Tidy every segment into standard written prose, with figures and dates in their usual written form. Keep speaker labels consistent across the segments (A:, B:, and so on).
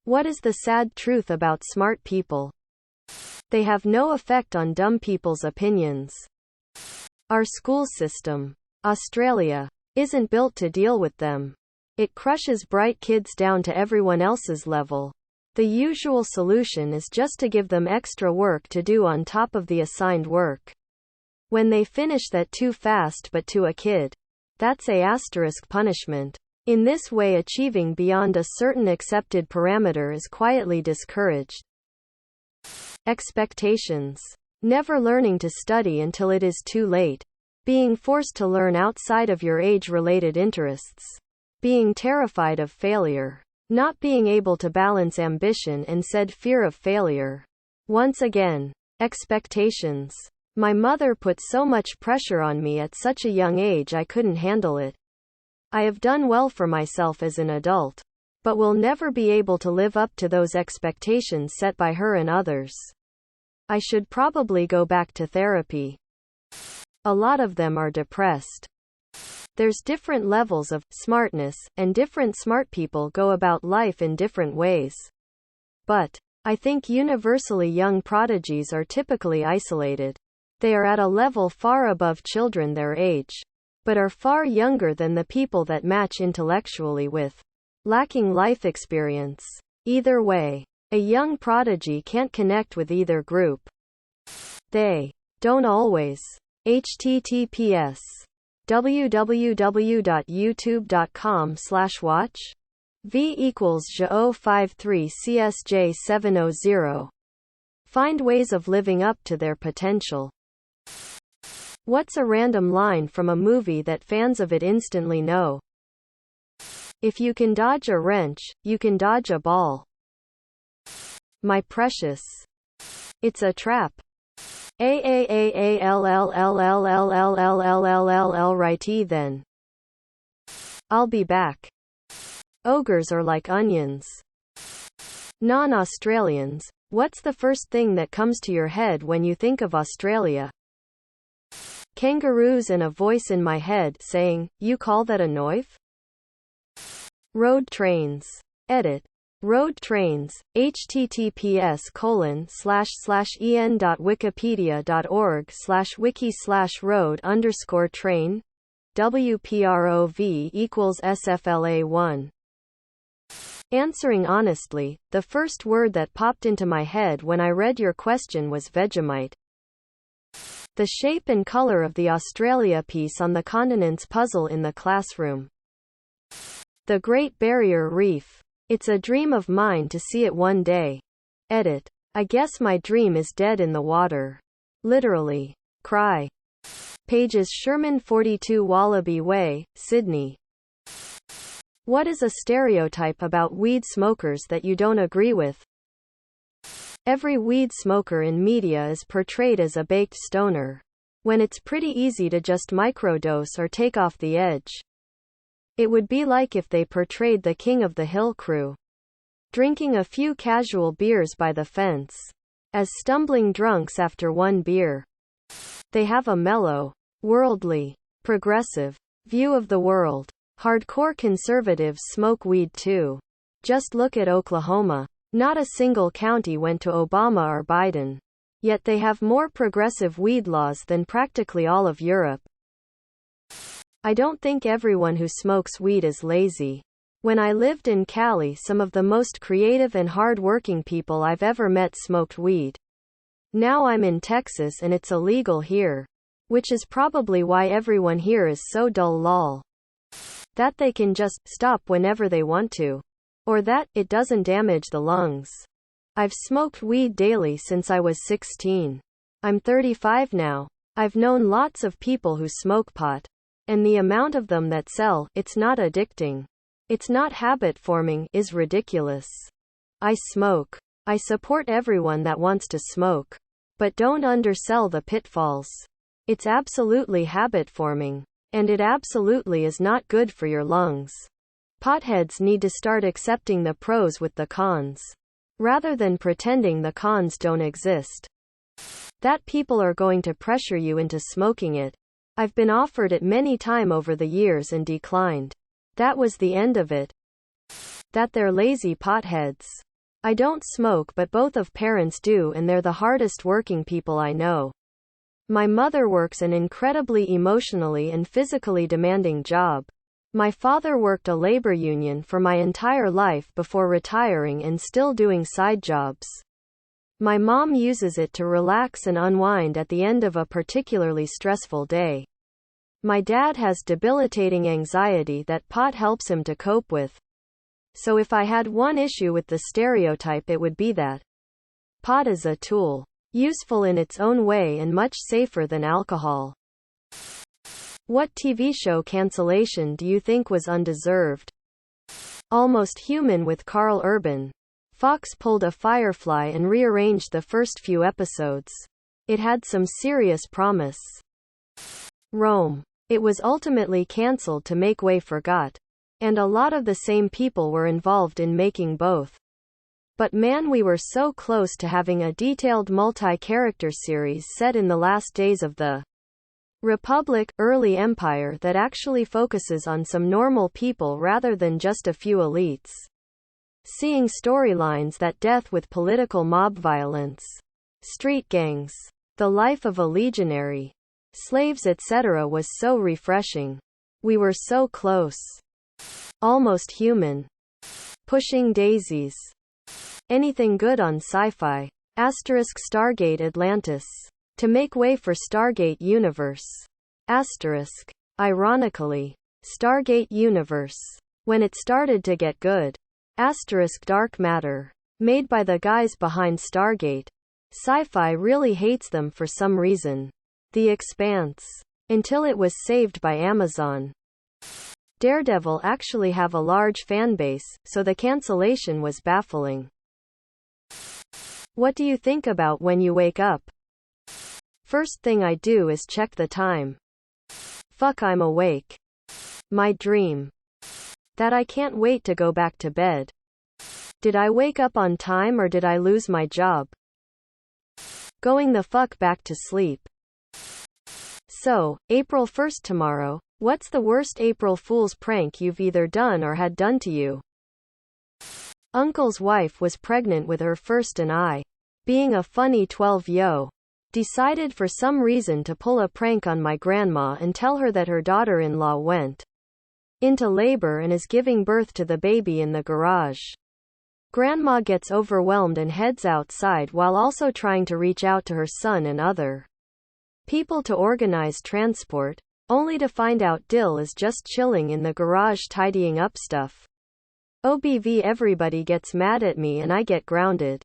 A: What is the sad truth about smart people? They have no effect on dumb people's opinions. Our school system, Australia, isn't built to deal with them. It crushes bright kids down to everyone else's level. The usual solution is just to give them extra work to do on top of the assigned work. When they finish that too fast but to a kid, that's a asterisk punishment. In this way, achieving beyond a certain accepted parameter is quietly discouraged. Expectations. Never learning to study until it is too late. Being forced to learn outside of your age-related interests. Being terrified of failure. Not being able to balance ambition and said fear of failure. Once again, expectations. My mother put so much pressure on me at such a young age I couldn't handle it. I have done well for myself as an adult, but will never be able to live up to those expectations set by her and others. I should probably go back to therapy. A lot of them are depressed. There's different levels of smartness, and different smart people go about life in different ways. But I think universally young prodigies are typically isolated. They are at a level far above children their age, but are far younger than the people that match intellectually with, lacking life experience. Either way, a young prodigy can't connect with either group. They don't always. https www.youtube.com/watch v=j053csj700. Find ways of living up to their potential. What's a random line from a movie that fans of it instantly know? If you can dodge a wrench, you can dodge a ball. My precious. It's a trap. Righty then. I'll be back. Ogres are like onions. Non-Australians, what's the first thing that comes to your head when you think of Australia? Kangaroos and a voice in my head saying, "You call that a knife?" Road trains. Edit. Road trains, https://en.wikipedia.org/wiki/road_train, WPROV=SFLA1. Answering honestly, the first word that popped into my head when I read your question was Vegemite. The shape and color of the Australia piece on the continent's puzzle in the classroom. The Great Barrier Reef. It's a dream of mine to see it one day. Edit. I guess my dream is dead in the water. Literally. Cry. Pages Sherman 42 Wallaby Way, Sydney. What is a stereotype about weed smokers that you don't agree with? Every weed smoker in media is portrayed as a baked stoner, when it's pretty easy to just microdose or take off the edge. It would be like if they portrayed the King of the Hill crew, drinking a few casual beers by the fence, as stumbling drunks after one beer. They have a mellow, worldly, progressive view of the world. Hardcore conservatives smoke weed too. Just look at Oklahoma. Not a single county went to Obama or Biden. Yet they have more progressive weed laws than practically all of Europe. I don't think everyone who smokes weed is lazy. When I lived in Cali, some of the most creative and hard-working people I've ever met smoked weed. Now I'm in Texas and it's illegal here. Which is probably why everyone here is so dull lol. That they can just stop whenever they want to. Or that it doesn't damage the lungs. I've smoked weed daily since I was 16. I'm 35 now. I've known lots of people who smoke pot. And the amount of them that sell, it's not addicting. It's not habit forming, is ridiculous. I smoke. I support everyone that wants to smoke. But don't undersell the pitfalls. It's absolutely habit forming. And it absolutely is not good for your lungs. Potheads need to start accepting the pros with the cons, rather than pretending the cons don't exist. That people are going to pressure you into smoking it. I've been offered it many times over the years and declined. That was the end of it. That they're lazy potheads. I don't smoke, but both of parents do, and they're the hardest working people I know. My mother works an incredibly emotionally and physically demanding job. My father worked a labor union for my entire life before retiring and still doing side jobs. My mom uses it to relax and unwind at the end of a particularly stressful day. My dad has debilitating anxiety that pot helps him to cope with. So if I had one issue with the stereotype, it would be that pot is a tool, useful in its own way and much safer than alcohol. What TV show cancellation do you think was undeserved? Almost Human with Carl Urban. Fox pulled a Firefly and rearranged the first few episodes. It had some serious promise. Rome. It was ultimately cancelled to make way for GOT. And a lot of the same people were involved in making both. But man, we were so close to having a detailed multi-character series set in the last days of the Republic, early empire that actually focuses on some normal people rather than just a few elites. Seeing storylines that death with political mob violence, street gangs, the life of a legionary, slaves etc. was so refreshing. We were so close. Almost Human. Pushing Daisies. Anything good on sci-fi. Asterisk Stargate Atlantis. To make way for Stargate Universe. Asterisk. Ironically. Stargate Universe. When it started to get good. Asterisk Dark Matter. Made by the guys behind Stargate. Sci-fi really hates them for some reason. The Expanse. Until it was saved by Amazon. Daredevil actually have a large fanbase, so the cancellation was baffling. What do you think about when you wake up? First thing I do is check the time. Fuck, I'm awake. My dream. That I can't wait to go back to bed. Did I wake up on time or did I lose my job? Going the fuck back to sleep. So, April 1st tomorrow. What's the worst April Fool's prank you've either done or had done to you? Uncle's wife was pregnant with her first and I, being a funny 12-yo, decided for some reason to pull a prank on my grandma and tell her that her daughter-in-law went into labor and is giving birth to the baby in the garage. Grandma gets overwhelmed and heads outside while also trying to reach out to her son and other people to organize transport, only to find out Dill is just chilling in the garage tidying up stuff. OBV, everybody gets mad at me and I get grounded.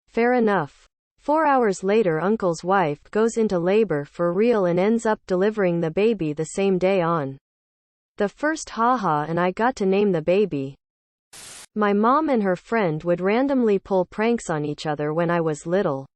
A: Fair enough. 4 hours later, Uncle's wife goes into labor for real and ends up delivering the baby the same day on the first, haha, and I got to name the baby. My mom and her friend would randomly pull pranks on each other when I was little.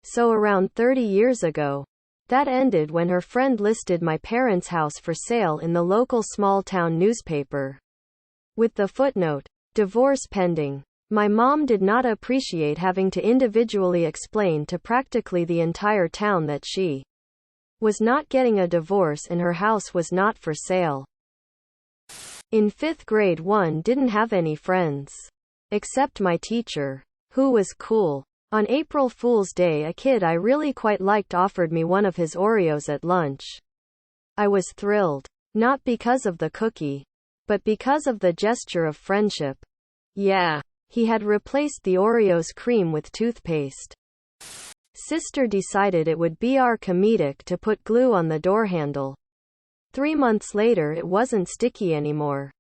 A: So around 30 years ago, that ended when her friend listed my parents' house for sale in the local small-town newspaper. With the footnote, divorce pending. My mom did not appreciate having to individually explain to practically the entire town that she was not getting a divorce and her house was not for sale. In 5th grade, one didn't have any friends. Except my teacher, who was cool. On April Fool's Day, a kid I really quite liked offered me one of his Oreos at lunch. I was thrilled. Not because of the cookie, but because of the gesture of friendship. Yeah, he had replaced the Oreo's cream with toothpaste. Sister decided it would be our comedic to put glue on the door handle. 3 months later, it wasn't sticky anymore.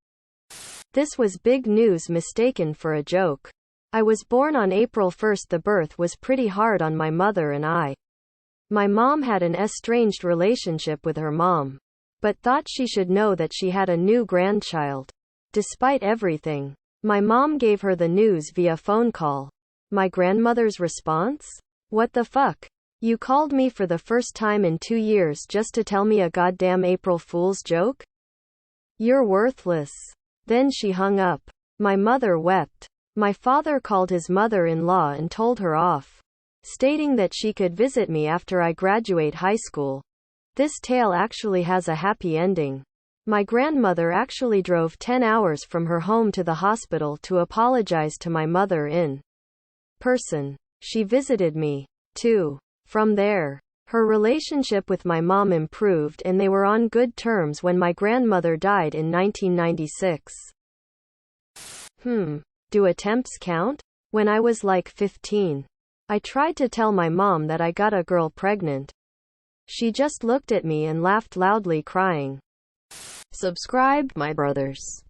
A: This was big news mistaken for a joke. I was born on April 1st. The birth was pretty hard on my mother and I. My mom had an estranged relationship with her mom, but thought she should know that she had a new grandchild. Despite everything, my mom gave her the news via phone call. My grandmother's response? What the fuck? You called me for the first time in 2 years just to tell me a goddamn April Fool's joke? You're worthless. Then she hung up. My mother wept. My father called his mother-in-law and told her off, stating that she could visit me after I graduate high school. This tale actually has a happy ending. My grandmother actually drove 10 hours from her home to the hospital to apologize to my mother in person. She visited me, too. From there, her relationship with my mom improved and they were on good terms when my grandmother died in 1996. Do attempts count? When I was like 15, I tried to tell my mom that I got a girl pregnant. She just looked at me and laughed loudly, crying. Subscribe, my brothers.